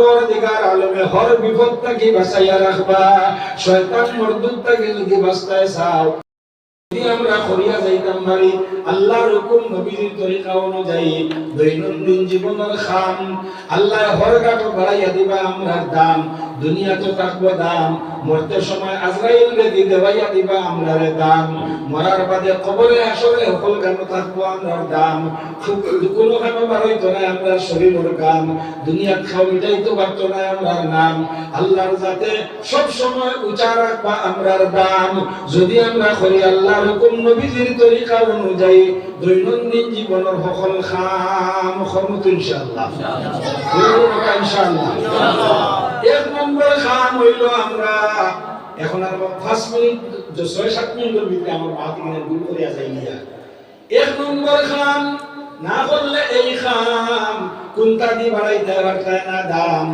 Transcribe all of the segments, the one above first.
পরওয়ারদিগার আলমে হর বিপদ থেকে বাঁচাইয়া রাখবা শয়তান মরদুদ থেকে যদি বাঁচতে চাও যদি আমরা করিয়া যাইতাম পারি আল্লাহর হুকুম নবীর তরিকা অনুযায়ী দৈনন্দিন জীবনের খাম আল্লাহ হরগাটো বাড়াইয়া দিবা আমরা দাম দুনিয়াতে থাকবো দাম মরতে সময় আজরাইল রে দেওয়াইয়া দিবা আমরা দাম মরার বাদে কবরে আসলে সকল কেন থাকবো আমরা দাম কোনো কেন বাড়াইতো না আমরা শরীরের গাম দুনিয়ার খাও মিটাইতে পারতো না আমরা নাম আল্লাহর যাতে সব সময় উঁচা রাখবা আমরার দাম যদি আমরা করি আল্লাহর হুকুম নবীজির তরিকা অনুযায়ী দৈনন্দিন জীবনের সকল খাম খরমত ইনশাআল্লাহ ইনশাআল্লাহ এক নম্বর খাম হইল আমরা এখন আর 5 মিনিট 6-7 মিনিটের ভিতরে আমার মা থেকে ভুল করিয়া যাই গিয়া এক নম্বর খাম না করলে এই খাম কোনটা দি বাড়াইতে পারতে না দাম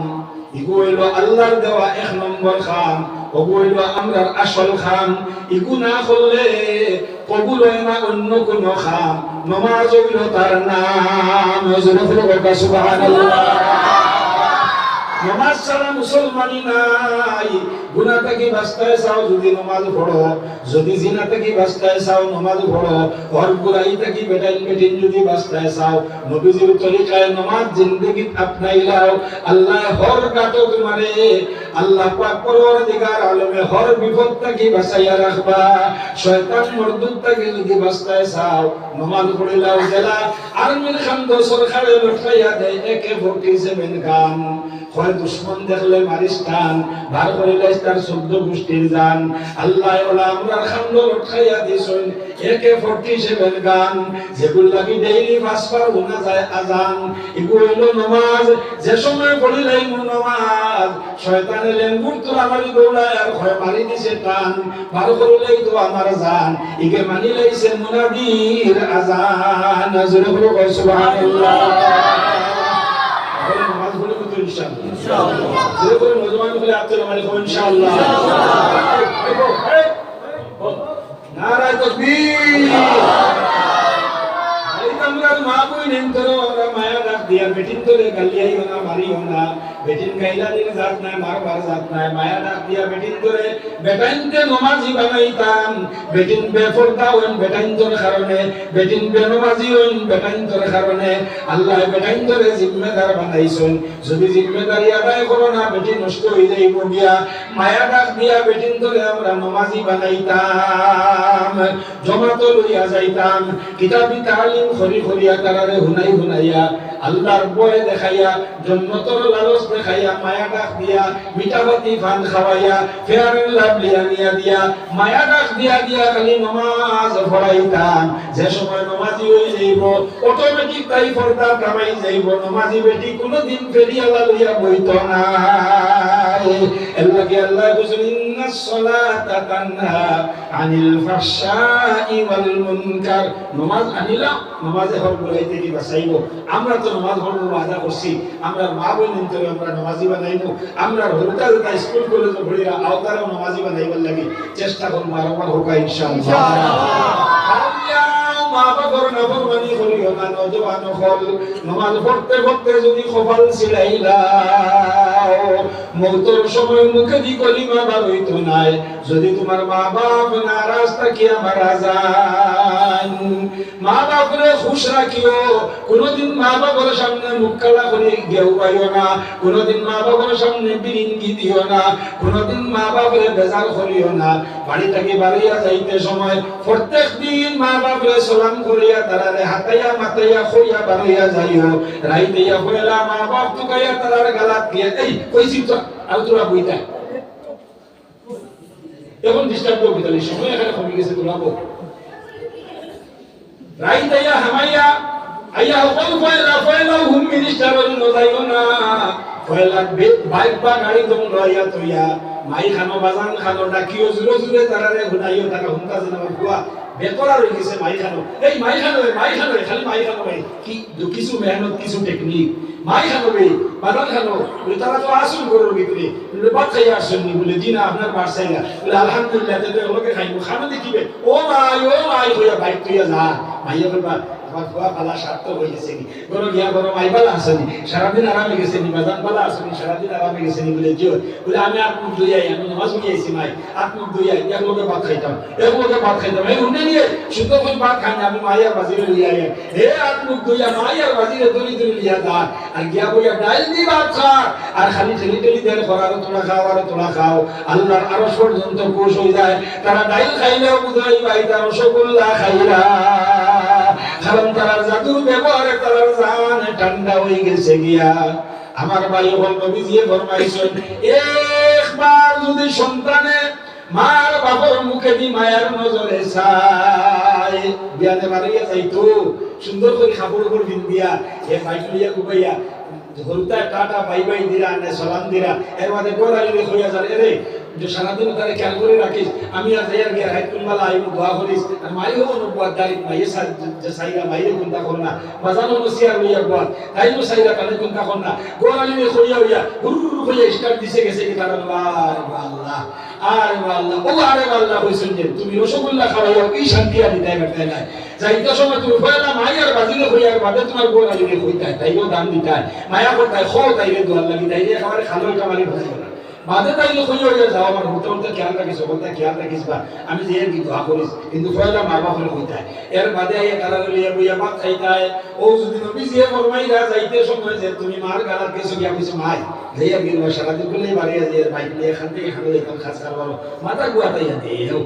ইগো হইল আল্লাহর দেওয়া এক নম্বর খাম ওগো হইল আমরার আসল খাম ইগো না করলে কবুল হয় না অন্য কোন খাম নামাজ হইল তার নাম সুবহানাল্লাহ নামাজ ছাড়া মুসলমানি নাই গুনাহ থেকে বাঁচতে চাও যদি নামাজ পড়ো যদি জিনা থেকে বাঁচতে চাও নামাজ পড়ো হর বুরাই থেকে বেটাইন বেটিন যদি বাঁচতে চাও নবীজির তরিকায় নামাজ জিন্দেগিত আপনাইলাও আল্লাহ হর কাটো তোমারে আল্লাহ পাক পরওয়ারদিগার আলমে হর বিপদ থেকে বাঁচাইয়া রাখবা শয়তান মরদুদ থেকে যদি বাঁচতে চাও নামাজ পড়িলাও জেলা আর্মির খান্দ সরকারে লটকাইয়া দেয় AK-47 গান হয় দুশ্মন দেখলে মারিস টান বার করিলে তার 14 গোষ্ঠীর জান আল্লাহ ওলা আমরার খান্দ লটকাইয়া দিছেন AK-47 গান যেগুলো লাগি ডেইলি 5 বার গুনা যায় আজান এগুলো হলো নামাজ যে সময় পড়িলাই নামাজ শয়তানে লেঙ্গুর তোলা মারি দৌড়ায় আর হয় মারি দিছে টান বার করিলেই তো আমার জান ইকে মানি লাইছে মুনাদির আজান নজরে হলো সুবহানাল্লাহ নামাজ পড়লে তো ইনশাআল্লাহ যে করে নজওয়ান বলে আত্মীয় মানে ইনশাআল্লাহ নারায়ে তাকবীর আমরা মা বই নেন তো আমরা মায়া ডাক দিয়া বেটিন তোরে গালিয়াইও না মারিও না বেটিন গাইলানির জাত নাই মারবার জাত নাই মায়া ডাক দিয়া বেটিন তোরে বেটাইনতে নমাজি বানাইতাম বেটিন বেপরদা হইন বেটাইন তোর কারণে বেটিন বেনমাজি হইন বেটাইন তোর কারণে আল্লাহ বেটাইন তোরে জিম্মেদার বানাইছেন যদি জিম্মেদারি আদায় করো না বেটিন নষ্ট হয়ে যাইব গিয়া মায়া ডাক দিয়া বেটিন তোরে আমরা নমাজি বানাইতাম জমাতো লইয়া যাইতাম কিতাবি তালিম খরি খরিয়া তারারে হুনাই হুনাইয়া আল্লাহর ভয় দেখাইয়া জন্নতর লালচ দেখাইয়া মায়া ডাক দিয়া মিঠাবাতি ফান খাওয়াইয়া ফেয়ার লাভলি আনিয়া দিয়া মায়া ডাক দিয়া দিয়া খালি নামাজ পড়াইতাম যে সময় নামাজি হয়ে যাইব অটোমেটিক তাই পর্দা কামাই যাইব নামাজি বেটি কোনদিন ফেরিয়া লইয়া বইতো না আল্লাহ কইছেন ইন্নাস সালাতা তানহা আনিল ফাহশাই ওয়াল মুনকার নামাজ আনিলা নামাজে হর বলাইতে কি বাঁচাইব আমরা তো নামাজ পড়ব ওয়াদা করছি আমরা মা বোন তো আমরা নামাজি বানাইব আমরা হরতা হরতা স্কুল কলেজ পড়িরা আওতারও নামাজি বানাইবার লাগি চেষ্টা করব আর হোক ইনশাআল্লাহ মা বাবার নাফরমানি করিও না নওজওয়ান হল নামাজ পড়তে পড়তে যদি কপাল ছিলাইলাও মওতের সময় মুখে দি কলিমা বার হইতো নাই যদি তোমার মা বাপ নারাজ থাকিয়া মারা যান মা বাপরে খুশ রাখিও কোনদিন মা বাবার সামনে মুখ কালা করে গেউবাইও না কোনদিন মা বাবার সামনে বিরিঙ্গি দিও না কোনদিন মা বাপরে বেজার করিও না বাড়ি থেকে বাড়িয়া যাইতে সময় প্রত্যেক দিন মা বাপরে সালাম করিয়া তারারে হাতাইয়া মাতাইয়া খইয়া বাড়িয়া যাইও রাইতেয়া কইলা মা বাপ তুকাইয়া তারার গালাত দিয়ে এই কইছি তো আর তোরা বইতা এখন ডিস্টার্ব করবি তাহলে সময় এখানে কমে গেছে তোলাবো রাইতেয়া হামাইয়া আইয়া কল ফয়লা হুম মিনিস্টার নজাইও না ফয়লা বাইক বা গাড়ি দম লইয়া তইয়া মাই খানো বাজান খানো ডাকিও জুরে জুরে তারারে ঘুনাইও টাকা হুমকা জানা বুয়া বেতরা রই গেছে মাই খানো এই মাই খানো খালি মাই খানো ভাই কি কিছু মেহনত কিছু টেকনিক মাই খানো ভাই বাজান খানো তারা তো আসল করো বিক্রি বাদ খাইয়া আসেন নি বলে দিনা আপনার বাসায় না বলে আলহামদুলিল্লাহ তো ওকে খাইবো খানো দেখিবে ও মাই হইয়া বাইক তুইয়া যা মাইয়া বলবা আমার ফুয়া পালা স্বার্থ হয়ে গেছে নি বড় গিয়া বড় মাইবালা আসেনি সারাদিন আরামে গেছে নি বাজান বালা আসেনি সারাদিন আরামে গেছে নি বলে জিও বলে আমি আত্মুক দুইয়াই আমি নামাজ পড়িয়েছি মাই আত্মুক দুইয়াই এক লোকে ভাত খাইতাম এই উঠে নিয়ে শুদ্ধ করে ভাত খাই আমি মাইয়ার বাজিরে লিয়া হে আত্মুক দুইয়া মাইয়ার বাজিরে দড়ি দড়ি লিয়া দা আর গিয়া বইয়া ডাইল দি ভাত খা আর খালি ঠেলি ঠেলি দেন করার তোলা খাও আর তোলা খাও আল্লাহর আরশ পর্যন্ত খুশ হয়ে যায় তারা ডাইল খাইলেও বুঝাই বাইদা রসগোল্লা খাইলা কারণ তার জাদুর ব্যবহারে তার জান ঠান্ডা হয়ে গেছে গিয়া আমার ভাই হল নবীজি ফরমাইছেন একবার যদি সন্তানে মার বাবার মুখে দি মায়ার নজরে চায় বিয়াতে বাড়িয়ে যাইতো সুন্দর করে কাপড় উপর দিয়া এ বাইক লইয়া কুবাইয়া ধরতা টাটা বাই বাই দিরা না সালাম দিরা এর মধ্যে গোড়ালি হইয়া যায় রে যে সারাদিন তারে খেয়াল করে রাখিস আমি আর যাইয়ার গিয়া হাইতুল মালা আইব দোয়া করিস আর মাই হো নবুয়াত দারি মাই যে সাইরা মাইরে কোনটা করনা বাজানো নসিয়া লইয়া গোয়া তাইও সাইরা কানে কোনটা করনা গোড়ালি হইয়া গুরু হইয়া স্টার্ট দিছে গেছে কি কারণ আল্লাহ আরে আল্লাহ ও আরে আল্লাহ কইছেন যে তুমি রসগোল্লা খাওয়াইও কি শান্তি আনি দেয় বেটা নাই যাইতো সময় তুমি কইলা মাইয়ার বাজিলে হইয়ার বাদে তোমার গোড়ালি হইতায় তাইও দান দিতায় মায়া করতায় খো তাইরে দোয়ার লাগি তাইরে খাবারে খালোই কামালি ভাজি না বাদে তাইলে হইয়া যাও আমার হুতমটা খেয়াল রাখিস ওটা খেয়াল রাখিস বা আমি যে কি দোয়া করিস কিন্তু কইলা মা বাবা হলে হইতায় এর বাদে আইয়া কালা লইয়া বইয়া ভাত খাইতায় ও যদি নবী যে ফরমাইরা যাইতে সময় যে তুমি মার গালার কিছু গিয়া কইছো মাই যাইয়া গিয়ে সারাদিন করলেই বাড়িয়া যে বাইক নিয়ে এখান থেকে এখানে যেতাম খাস কারবার মাথা গুয়াতাইয়া দেও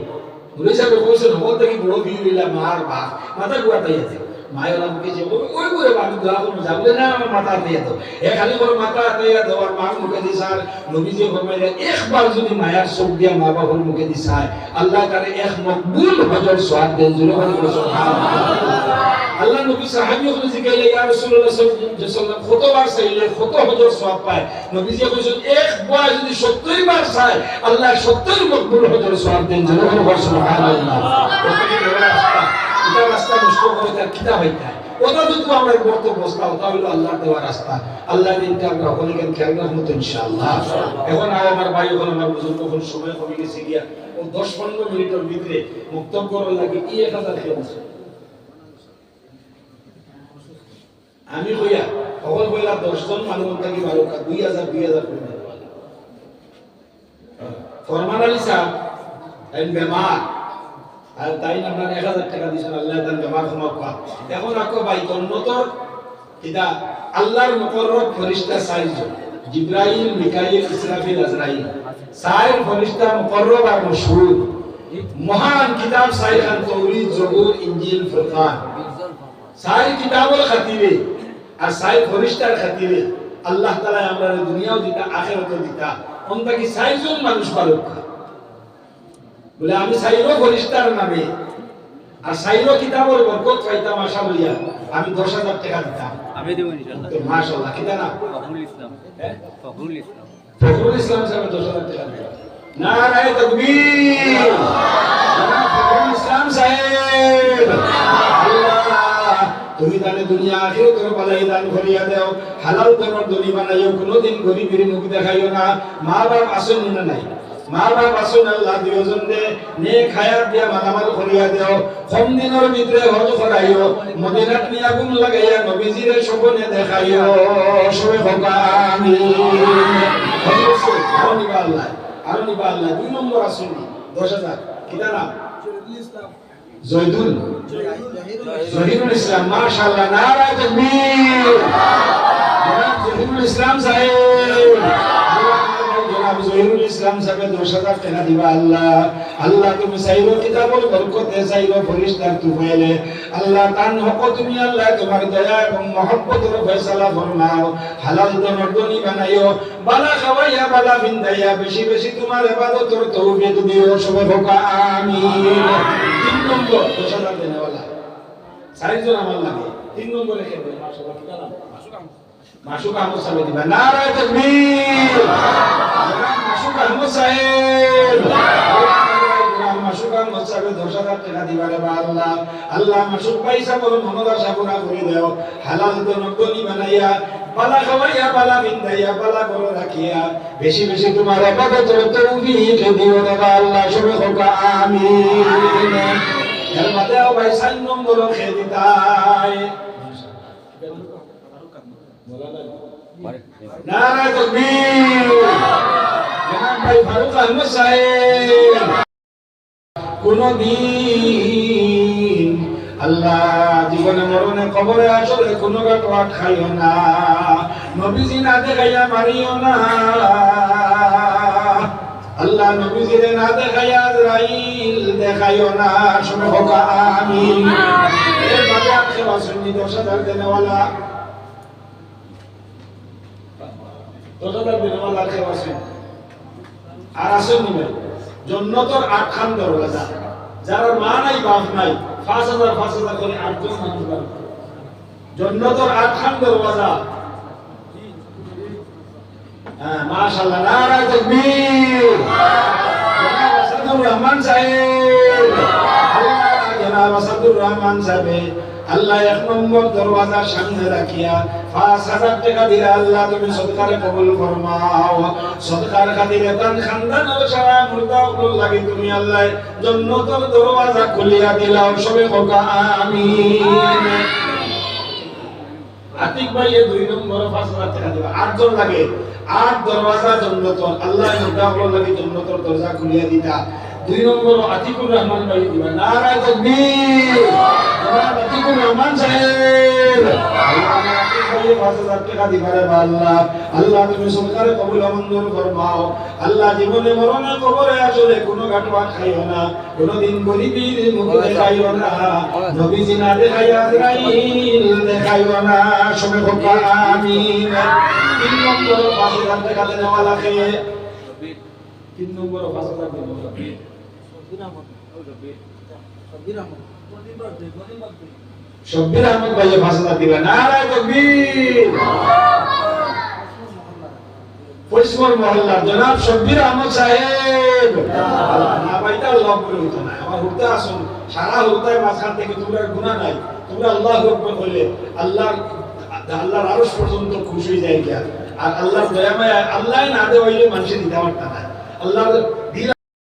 বলে সাহেব কইছেন হল থেকে বড় ভিড়িলা মার বাপ মাথা গুয়াতাইয়া দেও মায়ের আমাকে যে ওই করে আমি দোয়া করব যাবলে না আমার মাথা দিয়ে দাও এ খালি করে মাথা দিয়ে দাও আর মার মুখে দিছার নবীজি ফরমাইলেন একবার যদি মায়ের চোখ দিয়া মা বাবার মুখে দিছায় আল্লাহ তাআলা এক মকবুল হজর সওয়াব দেন জোরে বলে সুবহানাল্লাহ আল্লাহ নবী সাহাবী হলে জিগাইলে ইয়া রাসূলুল্লাহ সাল্লাল্লাহু আলাইহি ওয়াসাল্লাম কতবার চাইলে কত হজর সওয়াব পায় নবীজি কইছেন একবার যদি 70 বার চায় আল্লাহ 70 মকবুল হজর সওয়াব দেন জোরে বলে সুবহানাল্লাহ এটা রাস্তা নষ্ট করে তার কিতাব হইতা ওটা যদি আমরা করতে বসতাম তাহলে আল্লাহর দেওয়া রাস্তা আল্লাহ দিনটা আমরা ওখানে কেন খেয়াল রাখবো তো ইনশাআল্লাহ এখন আমার ভাই ওখানে আমার বুঝুন তখন সময় কমে গেছে গিয়া ও 10-15 মিনিটের ভিতরে মুক্তব করার লাগে কি 1000 খেয়ে আছে আমি কইয়া তখন কইলা 10 জন মানুষ থাকি ভালো 2000 করে ফরমান আলী সাহেব এই বেমার আর তাই আপনার 1000 টাকা দিছেন আল্লাহ তাআলা বেমার ক্ষমা করা এখন আকো ভাই উন্নতর এটা আল্লাহর মুকররব ফেরেশতা 4 জন জিবরাইল মিকাইল ইসরাফিল আজরাইল 4 ফেরেশতা মুকররব আর মশহুর মহান কিতাব 4 খান তাওরীত জবুর ইনজিল ফুরকান 4 কিতাবের খাতিরে আর 4 ফেরেশতার খাতিরে আল্লাহ তাআলা আমরা দুনিয়াও দিতা আখিরাতেও দিতা ওনটা কি 4 জন মানুষ পালক বলে আমি সাইরো ফেরেশতার নামে আর সাইরো কিতাবের বরকত পাইতাম আশা লইয়া আমি 10000 টাকা দিতাম আমি দেব ইনশাআল্লাহ মাশাআল্লাহ কিতা না ফখরুল ইসলাম ফখরুল ইসলাম সাহেব 10000 টাকা দিতাম নারায়ে তাকবীর ফখরুল ইসলাম সাহেব আল্লাহ তুমি তাহলে দুনিয়া আখিরাতের বালাই দান করিয়া দাও হালাল তোমার দলি বানাইও কোনোদিন গরিবের মুখ দেখাইও না মা বাপ আসেন না নাই মা বাপ আসুন আল্লাহ দুইজন দে নেক হায়াত দিয়া মালামাল করিয়া দেও কম দিনের ভিতরে হজ করাইও মদিনাত নিয়া আগুন লাগাইয়া নবীজির স্বপ্নে দেখাইও সবে হোকা আমিন আর নিবা আল্লাহ 2 নম্বর আসুন 10000 কিটা নাম জহিরুল ইসলাম মাশাআল্লাহ নারায়ে তাকবীর জনাব জহিরুল ইসলাম সাহেব জহিরুল ইসলাম সাহেব 10000 টাকা দিবা আল্লাহ আল্লাহ তুমি সাইরো কিতাবুল বরকতে সাইরো ফেরেশতার তুফাইলে আল্লাহ তান হক তুমি আল্লাহ তোমার দয়া এবং মহব্বতের ফয়সালা ফরমাও হালাল দনদনি বানাইও বালা খাওয়াইয়া বালা বিন্দাইয়া বেশি বেশি তোমার ইবাদতের তৌফিক দিও সবে হোকা আমিন 3 নম্বর 10000 দেনেওয়ালা 4 জন আমার লাগে 3 নম্বরে খেলবে মাশাআল্লাহ কি নাম মাসুক আহমদ সাহেব দিবা নারায়ে তাকবীর মাসুক আহমদ সাহেব মাসুক আহমদ সাহেব 10000 টাকা দিবা রে আল্লাহ আল্লাহ মাসুক ভাই সাহেব মোহাম্মদ সাহেবরা করে দাও হালাল তো নগনি বানাইয়া বালা খাওয়াইয়া বালা বিন্দাইয়া বালা করে রাখিয়া বেশি বেশি তোমার ইবাদতের তৌফিক দিও রে আল্লাহ সবে হোক আমিন এর মাঝেও ভাই 4 নম্বর খেয়ে দিতাই নারা তাকবীর জানাব ভাই ফারুক আহমদ সাহেব কোনদিন আল্লাহ জীবনে মরণে কবরে আসলে কোনো গাটওয়াট খাইও না নবীজি না দেখাইয়া মারিও না আল্লাহ নবীজিরে না দেখাইয়া আজরাইল দেখাইও না শুনে হোক আমিন এর বাদে আপনি বাসনি 10,000 দেনেওয়ালা 10,000 দেনেওয়ালা কে বাসেন আর আসেন নিবে জান্নাতের 8 খান দরওয়াজা যারা মা নাই বাপ নাই 5,000 করে 8 জন মানুষ পাবে জান্নাতের 8 খান দরওয়াজা মাশাআল্লাহ নারা তাকবীর জনাব আসাদুর রহমান সাহেব আল্লাহ জনাব আসাদুর রহমান সাহেব আল্লাহ 1 নম্বর দরওয়াজার সামনে রাখিয়া 5,000 টাকা দিলে আল্লাহ তুমি সদকারে কবুল ফরমাও সদকার খাতিরে তান খানদান ও সারা মুর্দা উল লাগি তুমি আল্লাহ জান্নাতের দরওয়াজা খুলিয়া দিলাও সবে হোক আমিন আতিক ভাই 2 নম্বর 5,000 টাকা দিবা 8 জন লাগে 8 দরওয়াজা জান্নাতের আল্লাহ মুর্দা উল লাগি জান্নাতের দরজা খুলিয়া দিতা 2 নম্বর আতিকুর রহমান ভাই দিবা নারা তাকবীর জনাব আতিকুর রহমান সাহেব আল্লাহ আতিক ভাই 5,000 টাকা দিবারে আল্লাহ আল্লাহ তুমি সরকারে কবুল মঞ্জুর ফরমাও আল্লাহ জীবনে মরণে কবরে আসলে কোনো গাটওয়া খাইও না কোনদিন গরিবীর মুখ দেখাইও না নবীজি না দেখাইয়া আজরাইল দেখাইও না সবে হোক আমিন 3 নম্বর 5,000 টাকা দেনেওয়ালা কে 3 নম্বর 5,000 দেনেওয়ালা শব্বির আহমদ ভাই 5,000 দিবা নারা তাকবীর পরিসমর মহল্লার জনাব শব্বির আহমদ সাহেব না ভাইটা আল্লাহ করে হইতো না আমার হুদা আসুন সারা হুদায় মাঝখান থেকে তোমরা গুনাহ নাই তোমরা আল্লাহু আকবার বললে আল্লাহর আরশ পর্যন্ত খুশি হয়ে যায় আর আল্লাহর দয়া মায়া আল্লাহ না দেওয়াইলে মানুষের দিতে পারতা না আল্লাহর